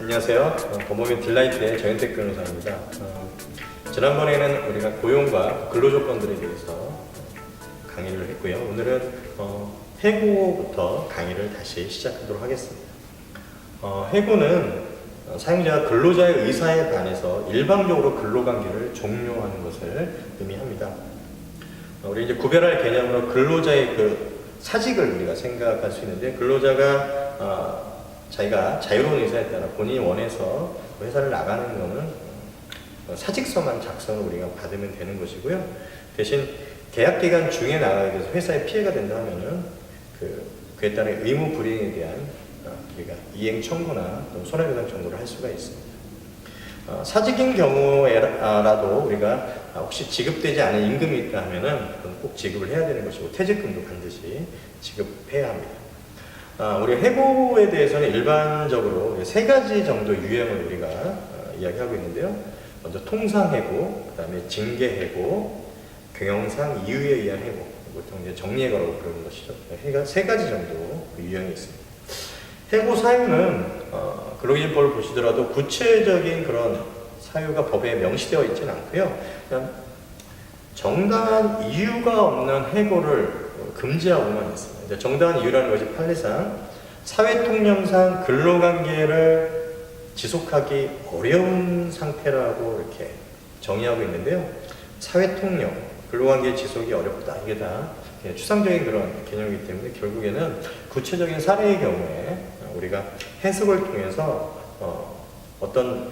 안녕하세요. 법무민 딜라이트의 정현택 변호사입니다. 지난번에는 우리가 고용과 근로조건들에 대해서 강의를 했고요. 오늘은 해고부터 강의를 다시 시작하도록 하겠습니다. 해고는 사용자가 근로자의 의사에 반해서 일방적으로 근로관계를 종료하는 것을 의미합니다. 우리 이제 구별할 개념으로 근로자의 그 사직을 우리가 생각할 수 있는데, 근로자가 자기가 자유로운 의사에 따라 본인이 원해서 회사를 나가는 것은 사직서만 작성을 우리가 받으면 되는 것이고요. 대신 계약 기간 중에 나가게 돼서 회사에 피해가 된다 하면은 그에 따른 의무 불이행에 대한 우리가 이행 청구나 손해배상 청구를 할 수가 있습니다. 사직인 경우에라도 우리가 혹시 지급되지 않은 임금이 있다 하면은 그건 꼭 지급을 해야 되는 것이고, 퇴직금도 반드시 지급해야 합니다. 우리 해고에 대해서는 일반적으로 세 가지 정도 유형을 우리가 이야기하고 있는데요. 먼저 통상해고, 그 다음에 징계해고, 경영상 이유에 의한 해고, 보통 이제 정리해고라고 부르는 것이죠. 세 가지 정도 유형이 있습니다. 해고 사유는 근로기준법을 보시더라도 구체적인 그런 사유가 법에 명시되어 있지는 않고요. 그냥 정당한 이유가 없는 해고를 금지하고만 있습니다. 정당한 이유라는 것이 판례상 사회통념상 근로관계를 지속하기 어려운 상태라고 이렇게 정의하고 있는데요. 사회통념, 근로관계 지속이 어렵다, 이게 다 추상적인 그런 개념이기 때문에 결국에는 구체적인 사례의 경우에 우리가 해석을 통해서 어떤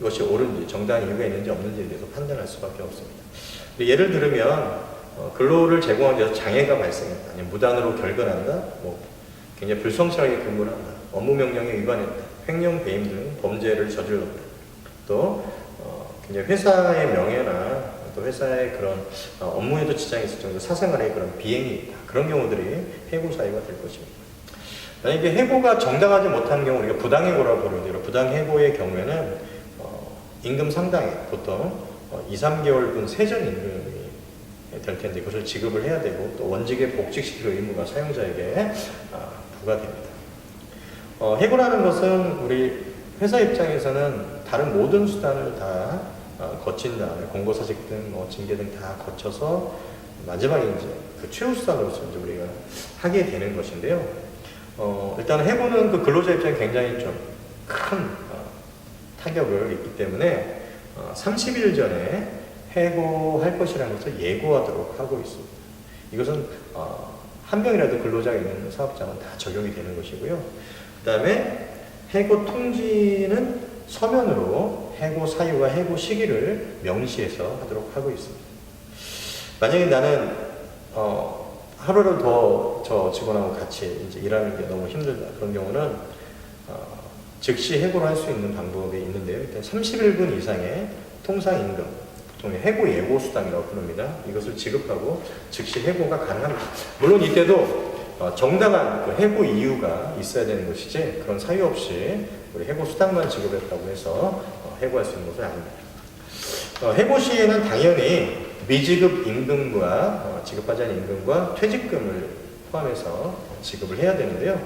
것이 옳은지, 정당한 이유가 있는지 없는지에 대해서 판단할 수밖에 없습니다. 예를 들면 근로를 제공하기 위해서 장애가 발생했다, 아니면 무단으로 결근한다, 굉장히 불성실하게 근무를 한다, 업무 명령에 위반했다, 횡령 배임 등 범죄를 저질렀다, 또 굉장히 회사의 명예나 또 회사의 그런 업무에도 지장이 있을 정도 사생활에 그런 비행이 있다, 그런 경우들이 해고 사유가 될 것입니다. 만약에 해고가 정당하지 못한 경우 우리가 부당해고라고 부르는데요. 부당해고의 경우에는 임금 상당액, 보통 2, 3개월분 세전 임금이 될 텐데 그것을 지급을 해야 되고, 또 원직에 복직시킬 의무가 사용자에게 부과됩니다. 해고라는 것은 우리 회사 입장에서는 다른 모든 수단을 다 거친 다음에 공고사직 등 징계 등 다 거쳐서 마지막에 이제 그 최후 수단으로서 이제 우리가 하게 되는 것인데요. 일단 해고는 그 근로자 입장에 굉장히 좀 큰 타격을 입기 때문에 30일 전에 해고할 것이라는 것을 예고하도록 하고 있습니다. 이것은 한 명이라도 근로자가 있는 사업장은 다 적용이 되는 것이고요. 그 다음에 해고 통지는 서면으로 해고 사유와 해고 시기를 명시해서 하도록 하고 있습니다. 만약에 나는 하루를 더 저 직원하고 같이 이제 일하는 게 너무 힘들다, 그런 경우는 즉시 해고를 할 수 있는 방법이 있는데요. 일단 31분 이상의 통상임금, 보통 해고 예고 수당이라고 부릅니다. 이것을 지급하고 즉시 해고가 가능합니다. 물론 이때도 정당한 그 해고 이유가 있어야 되는 것이지, 그런 사유 없이 우리 해고 수당만 지급했다고 해서 해고할 수 있는 것은 아닙니다. 해고 시에는 당연히 미지급 임금과 지급하지 않은 임금과 퇴직금을 포함해서 지급을 해야 되는데요.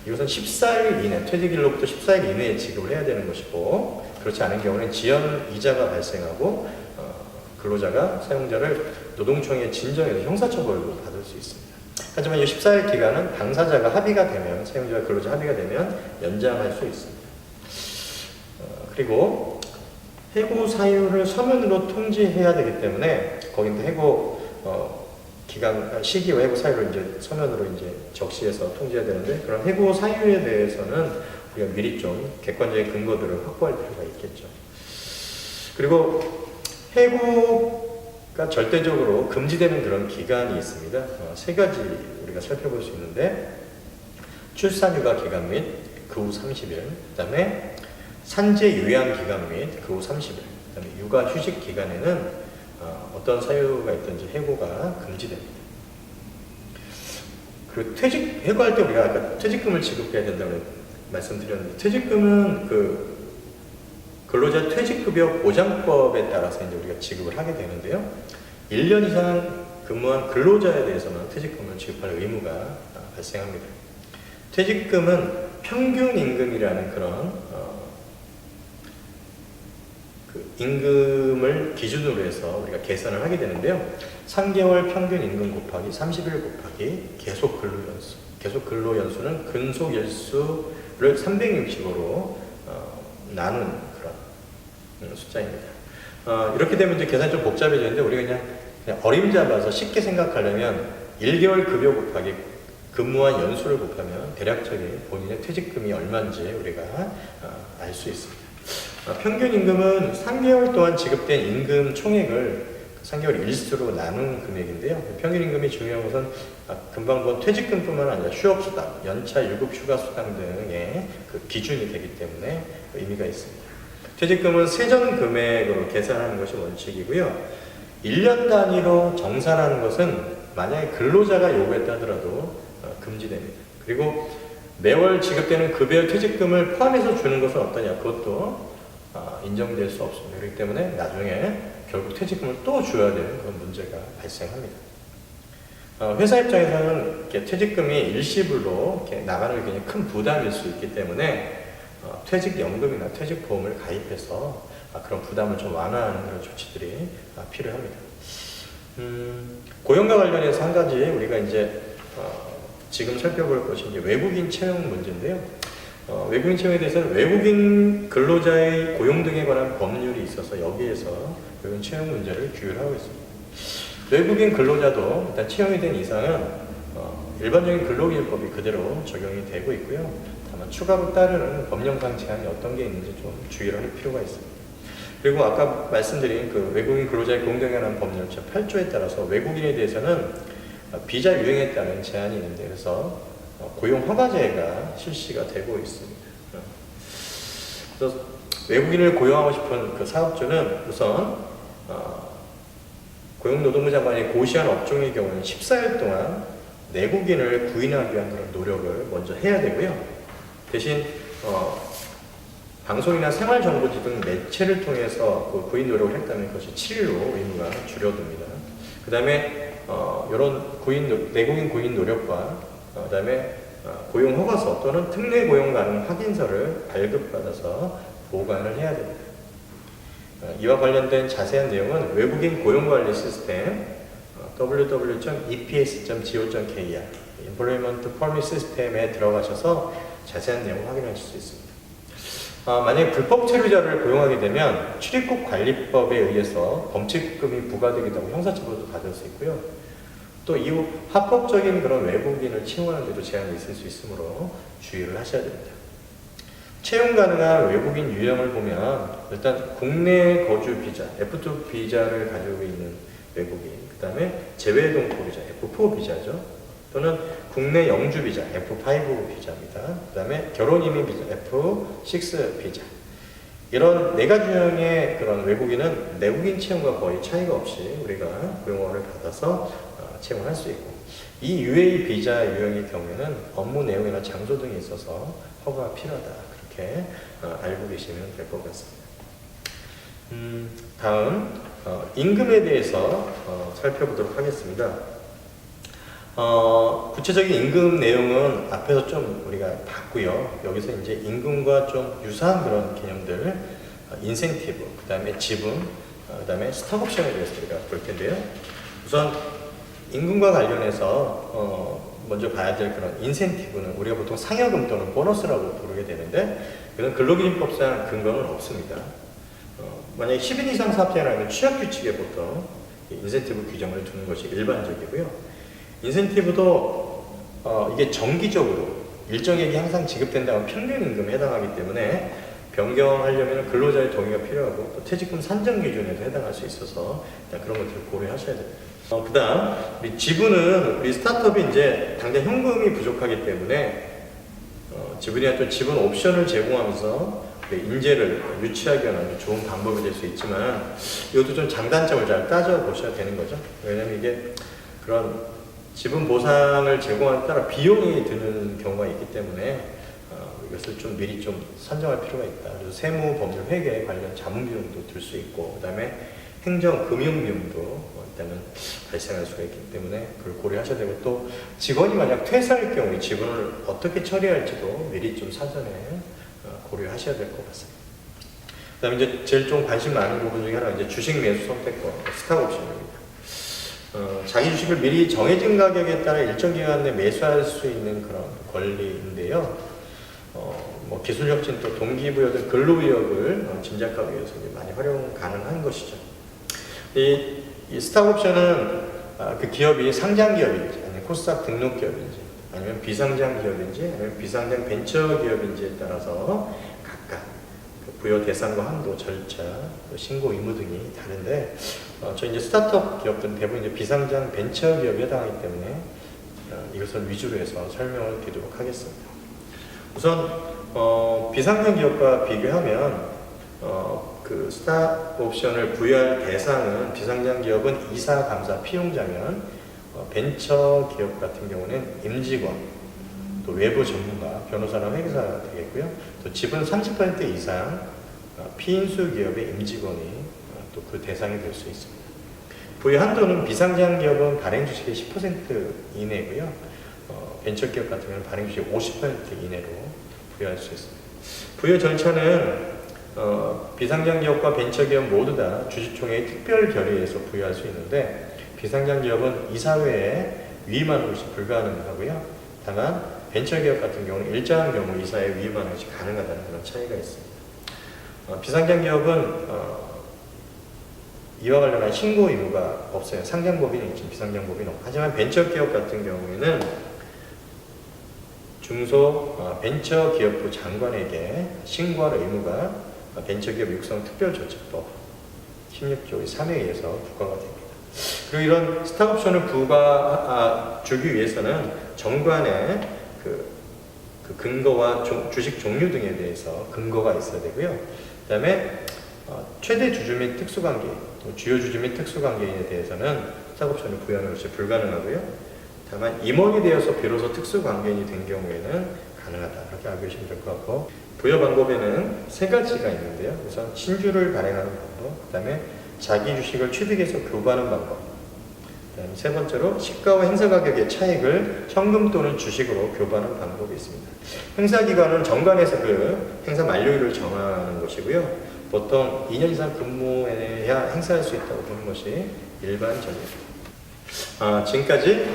이것은 14일 이내, 퇴직일로부터 14일 이내에 지급을 해야 되는 것이고, 그렇지 않은 경우는 지연 이자가 발생하고 근로자가 사용자를 노동청에 진정해서 형사처벌도 받을 수 있습니다. 하지만 이 14일 기간은 당사자가 합의가 되면, 사용자와 근로자 합의가 되면 연장할 수 있습니다. 그리고 해고 사유를 서면으로 통지해야 되기 때문에 거기도 해고 기간, 시기와 해고 사유를 이제 서면으로 이제 적시해서 통지해야 되는데, 그런 해고 사유에 대해서는 우리가 미리 좀 객관적인 근거들을 확보할 필요가 있겠죠. 그리고 해고가 절대적으로 금지되는 그런 기간이 있습니다. 세 가지 우리가 살펴볼 수 있는데, 출산휴가 기간 및 그 후 30일, 그 다음에 산재 요양 기간 및 그 후 30일, 그 다음에 육아 휴직 기간에는 어떤 사유가 있든지 해고가 금지됩니다. 그리고 해고할 때 우리가 아까 퇴직금을 지급해야 된다고 말씀드렸는데, 퇴직금은 그 근로자 퇴직급여 보장법에 따라서 이제 우리가 지급을 하게 되는데요. 1년 이상 근무한 근로자에 대해서는 퇴직금을 지급할 의무가 발생합니다. 퇴직금은 평균 임금이라는 그런 임금을 기준으로 해서 우리가 계산을 하게 되는데요. 3개월 평균 임금 곱하기 30일 곱하기 계속 근로연수. 계속 근로연수는 근속일수를 360으로 나눈 그런 숫자입니다. 이렇게 되면 이제 계산이 좀 복잡해지는데 우리가 그냥 어림잡아서 쉽게 생각하려면 1개월 급여 곱하기 근무한 연수를 곱하면 대략적인 본인의 퇴직금이 얼마인지 우리가 알 수 있습니다. 평균 임금은 3개월 동안 지급된 임금 총액을 3개월 일수로 나눈 금액인데요. 평균 임금이 중요한 것은 금방 본 퇴직금뿐만 아니라 휴업수당, 연차, 유급, 휴가수당 등의 그 기준이 되기 때문에 의미가 있습니다. 퇴직금은 세전 금액으로 계산하는 것이 원칙이고요. 1년 단위로 정산하는 것은 만약에 근로자가 요구했다 하더라도 금지됩니다. 그리고 매월 지급되는 급여 퇴직금을 포함해서 주는 것은 어떠냐? 그것도 인정될 수 없습니다. 그렇기 때문에 나중에 결국 퇴직금을 또 줘야 되는 그런 문제가 발생합니다. 회사 입장에서는 이렇게 퇴직금이 일시불로 이렇게 나가는 게 굉장히 큰 부담일 수 있기 때문에 퇴직연금이나 퇴직보험을 가입해서 그런 부담을 좀 완화하는 그런 조치들이 필요합니다. 고용과 관련해서 한 가지 우리가 이제 지금 살펴볼 것이 이제 외국인 채용 문제인데요. 외국인 채용에 대해서는 외국인 근로자의 고용 등에 관한 법률이 있어서 여기에서 외국인 채용 문제를 규율하고 있습니다. 외국인 근로자도 일단 채용이 된 이상은 일반적인 근로기준법이 그대로 적용이 되고 있고요. 다만 추가로 따르는 법령상 제한이 어떤 게 있는지 좀 주의를 할 필요가 있습니다. 그리고 아까 말씀드린 그 외국인 근로자의 고용 등에 관한 법률 제8조에 따라서 외국인에 대해서는 비자 유행에 따른 제한이 있는데 그래서 고용 허가제가 실시가 되고 있습니다. 그래서 외국인을 고용하고 싶은 그 사업주는 우선 고용노동부 장관이 고시한 업종의 경우는 14일 동안 내국인을 구인하기 위한 그런 노력을 먼저 해야 되고요. 대신 방송이나 생활정보지 등 매체를 통해서 그 구인 노력을 했다면 그것이 7일로 의무가 줄어듭니다. 그 다음에 이런 내국인 구인 노력과 그 다음에 고용 허가서 또는 특례 고용 가능 확인서를 발급받아서 보관을 해야 됩니다. 이와 관련된 자세한 내용은 외국인 고용관리 시스템 www.eps.go.kr Employment Permit System에 들어가셔서 자세한 내용을 확인하실 수 있습니다. 만약에 불법 체류자를 고용하게 되면 출입국 관리법에 의해서 범칙금이 부과되기도 하고 형사처벌도 받을 수 있고요. 또 이후 합법적인 그런 외국인을 채용하는 데도 제한이 있을 수 있으므로 주의를 하셔야 됩니다. 채용 가능한 외국인 유형을 보면 일단 국내 거주 비자, F2 비자를 가지고 있는 외국인, 그 다음에 재외동포 비자, F4 비자죠. 또는 국내 영주 비자, F5 비자입니다. 그 다음에 결혼이민 비자, F6 비자. 이런 네 가지 유형의 그런 외국인은 내국인 채용과 거의 차이가 없이 우리가 고용허가를 받아서 채용할 수 있고, 이 UA 비자 유형의 경우에는 업무 내용이나 장소 등에 있어서 허가가 필요하다. 그렇게 알고 계시면 될 것 같습니다. 다음 임금에 대해서 살펴보도록 하겠습니다. 구체적인 임금 내용은 앞에서 좀 우리가 봤고요. 여기서 이제 임금과 좀 유사한 그런 개념들, 인센티브, 그 다음에 지분, 그 다음에 스톡옵션에 대해서 우리가 볼 텐데요. 우선 임금과 관련해서 먼저 봐야 될 그런 인센티브는 우리가 보통 상여금 또는 보너스라고 부르게 되는데, 이건 근로기준법상 근거는 없습니다. 만약에 10인 이상 사업자라면 취업규칙에 보통 인센티브 규정을 두는 것이 일반적이고요. 인센티브도 이게 정기적으로 일정액이 항상 지급된다면 평균임금에 해당하기 때문에 변경하려면 근로자의 동의가 필요하고 또 퇴직금 산정 기준에도 해당할 수 있어서 일단 그런 것들을 고려하셔야 됩니다. 그 다음 우리 지분은 우리 스타트업이 이제 당장 현금이 부족하기 때문에 지분이나 또 지분 옵션을 제공하면서 인재를 유치하기 위한 아주 좋은 방법이 될 수 있지만 이것도 좀 장단점을 잘 따져보셔야 되는 거죠. 왜냐하면 이게 그런 지분 보상을 제공하는 따라 비용이 드는 경우가 있기 때문에 이것을 좀 미리 좀 선정할 필요가 있다. 그래서 세무, 법률, 회계 관련 자문 비용도 들 수 있고, 그 다음에 행정, 금융 비용도 일단은 발생할 수가 있기 때문에 그걸 고려하셔야 되고, 또 직원이 만약 퇴사할 경우 이 지분을 어떻게 처리할지도 미리 좀 사전에 고려하셔야 될 것 같습니다. 그다음에 이제 제일 좀 관심 많은 부분 중에 하나가 이제 주식 매수 선택권, 스탁 옵션입니다. 자기 주식을 미리 정해진 가격에 따라 일정 기간 내에 매수할 수 있는 그런 권리인데요. 뭐 기술혁신 또 동기부여 등 근로위협을 짐작하기 위해서 많이 활용 가능한 것이죠. 이 스탁 옵션은 그 기업이 상장 기업인지 아니면 코스닥 등록 기업인지 아니면 비상장 기업인지 아니면 비상장 벤처 기업인지에 따라서 각각 그 부여 대상과 한도, 절차, 신고 의무 등이 다른데 저희 이제 스타트업 기업들은 대부분 이제 비상장 벤처 기업에 해당하기 때문에 이것을 위주로 해서 설명을 드리도록 하겠습니다. 우선 비상장 기업과 비교하면 그 스탁 옵션을 부여할 대상은 비상장 기업은 이사, 감사, 피용자면 벤처 기업 같은 경우는 임직원, 또 외부 전문가, 변호사나 회계사가 되겠고요. 또 지분 30% 이상 피인수 기업의 임직원이 또 그 대상이 될 수 있습니다. 부여 한도는 비상장 기업은 발행 주식의 10% 이내고요. 벤처 기업 같은 경우는 발행 주식 50% 이내로 부여할 수 있습니다. 부여 절차는 비상장 기업과 벤처 기업 모두 다 주주총회의 특별 결의에서 부여할 수 있는데 비상장 기업은 이사회에 위임하는 것이 불가능하고요. 다만 벤처 기업 같은 경우는 일정한 경우 이사회에 위임하는 것이 가능하다는 그런 차이가 있습니다. 비상장 기업은 이와 관련한 신고 의무가 없어요. 상장법인은 있지만 비상장법인은 없고. 하지만 벤처 기업 같은 경우에는 중소 벤처 기업부 장관에게 신고할 의무가 벤처기업 육성특별조치법 16조 3에 의해서 부과가 됩니다. 그리고 이런 스탁옵션을 주기 위해서는 정관의 그 근거와 주식 종류 등에 대해서 근거가 있어야 되고요. 그 다음에 최대 주주 및 특수관계인, 주요 주주 및 특수관계인에 대해서는 스탁옵션을 부여하는 것이 불가능하고요. 다만 임원이 되어서 비로소 특수관계인이 된 경우에는 가능하다. 이렇게 알고 계시면 될 것 같고, 부여 방법에는 세 가지가 있는데요. 우선 신주를 발행하는 방법, 그 다음에 자기 주식을 취득해서 교부하는 방법, 그 다음에 세 번째로 시가와 행사 가격의 차익을 현금 또는 주식으로 교부하는 방법이 있습니다. 행사 기간은 정관에서 그 행사 만료일을 정하는 것이고요. 보통 2년 이상 근무해야 행사할 수 있다고 보는 것이 일반적입니다. 지금까지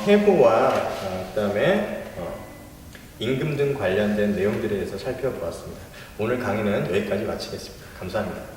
해고와 그다음에 임금 등 관련된 내용들에 대해서 살펴보았습니다. 오늘 강의는 여기까지 마치겠습니다. 감사합니다.